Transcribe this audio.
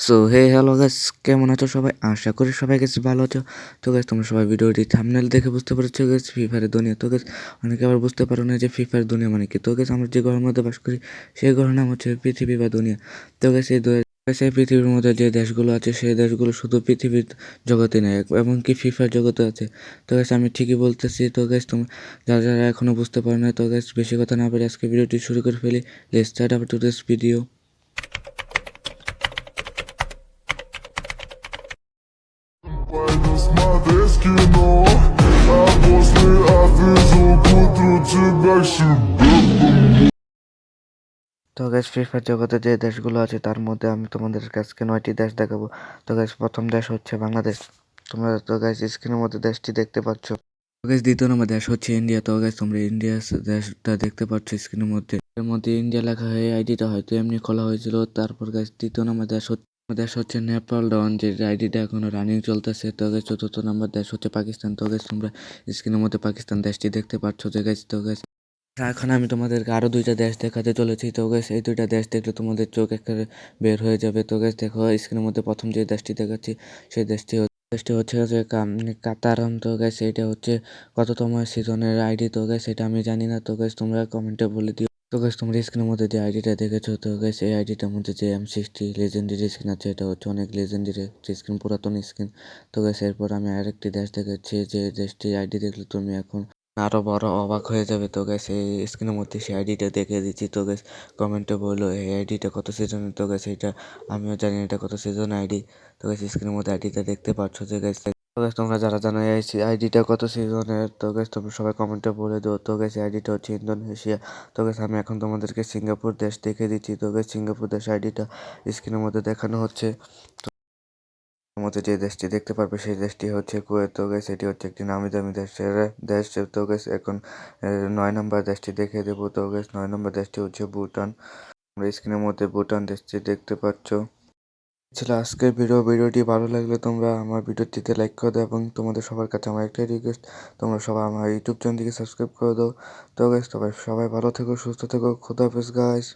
So hey hello guys, কেমন আছো সবাই? আশা করি সবাই গেছে ভালো আছো। তো গাইস, তোমরা সবাই ভিডিওটি থাম্বনেল দেখে বুঝতে পেরেছো গাইস, ফ্রি ফায়ারের দুনিয়া। তো গাইস, অনেকে আবার বুঝতে পারো না যে ফ্রি ফায়ার দুনিয়া মানে কি। তো গাইস, আমরা যে গ্রহের মধ্যে বাস করি সেই গ্রহের নাম হচ্ছে পৃথিবী বা দুনিয়া। তো গাইস, এই পৃথিবীর মধ্যে যে দেশগুলো আছে সেই দেশগুলো শুধু পৃথিবীর জগতে নেই, এমনকি ফ্রি ফায়ার জগতে আছে। তো গাইস, আমি ঠিকই বলতেছি। তো গাইস, তোমরা যারা যারা এখনো বুঝতে পারো না, তো গাইস বেশি কথা না বলে আজকে ভিডিওটি শুরু করে ফেলি। Let's start our today's video. Смотреть кино, а после отвезу к тебя себе. তো গাইস, ফ্রি ফায়ার জগতে যে দেশগুলো আছে তার মধ্যে আমি তোমাদের কাছকে 9টি দেশ দেখাবো। তো গাইস, প্রথম দেশ হচ্ছে বাংলাদেশ। তোমরা তো গাইস স্ক্রিনের মধ্যে দেশটি দেখতে পাচ্ছ। তো গাইস, দ্বিতীয় নম্বর দেশ হচ্ছে ইন্ডিয়া। তো গাইস, তোমরা ইন্ডিয়া দেশটা দেখতে পাচ্ছ স্ক্রিনের মধ্যে। এর মধ্যে ইন্ডিয়া লেখা হয়ে আইডিটা হয়তো এমনি খোলা হয়েছিল। তারপর গাইস, তৃতীয় নম্বর দেশ হচ্ছে নেপাল ডাউন, যে আইডিটা এখনো রানিং চলতেছে। তো গাইস, চতুর্থ নম্বর দেশ হচ্ছে পাকিস্তান। তো গাইস, তোমরা স্ক্রিনের মধ্যে পাকিস্তান দেশটি দেখতে পাচ্ছ যে গাইস। তো গাইস, এখন আমি তোমাদেরকে আরো দুইটা দেশ দেখাতে চলেছি। তো গাইস, এই দুইটা দেশ দেখলে তোমাদের চোখ একেবারে বের হয়ে যাবে। তো গাইস, দেখো স্ক্রিনের মধ্যে প্রথম যে দেশটি দেখাচ্ছি সেই দেশটি হচ্ছে যে কাতার। তো গাইস, এটা হচ্ছে কততম সিজনের আইডি। তো গাইস, এটা আমি জানি না। তো গাইস, তোমরা কমেন্টে বলে দিও। তো গাইস, তোমরা স্ক্রিনের মধ্যে যে আইডিটা দেখেছো, তো গাইস এই আইডিটার মধ্যে যে M60 লেজেন্ডারি স্কিন আছে, এটা হচ্ছে অনেক লেজেন্ডারি স্কিন, পুরাতন স্কিন। তো গাইস, এরপর আমি আরেকটি দেশ দেখাচ্ছি যে দেশটি আইডি দেখলে তুমি এখন আরো বড় অবাক হয়ে যাবে। তো গাইস, এই স্ক্রিনের মধ্যে সেই আইডিটা দেখে দিচ্ছি। তো গাইস, কমেন্টে বললো এই আইডিটা কত সিজনের। তো গাইস, এটা আমিও জানি না এটা কত সিজন আইডি। তো গাইস, স্ক্রিনের মধ্যে আইডিটা দেখতে পাচ্ছ যে গাইস। তো গাইস, তোমরা যারা জানো এই আইডিটা কত সিজনের, তো গাইস তোমরা সবাই কমেন্টে বলে দাও। তো গাইস, আইডিটা হচ্ছে ইন্দোনেশিয়া। তো গাইস, আমি এখন তোমাদেরকে সিঙ্গাপুর দেশ দেখে দিচ্ছি। তো গাইস, সিঙ্গাপুর দেশ আইডিটা স্ক্রিনের মধ্যে দেখানো হচ্ছে। মধ্যে যে দেশটি দেখতে পারবে সেই দেশটি হচ্ছে কুয়েত। তো গাইস, এটি হচ্ছে একটি নামি দামি দেশ। তো গাইস, এখন 9 নম্বর দেশটি দেখে দেবো। তো গাইস, 9 নম্বর দেশটি হচ্ছে ভুটান। আমরা স্ক্রিনের মধ্যে ভুটান দেশটি দেখতে পাচ্ছ। ছিল আজকের ভিডিওটি ভালো লাগলে তোমরা আমার ভিডিওটিতে লাইক করে দাও, এবং তোমাদের সবার কাছে আমার একটাই রিকোয়েস্ট, তোমরা সবাই আমার ইউটিউব চ্যানেলটিকে সাবস্ক্রাইব করে দাও। তো গাইস, সবাই ভালো থেকো, সুস্থ থেকো, খোদা হাফেজ গাইস।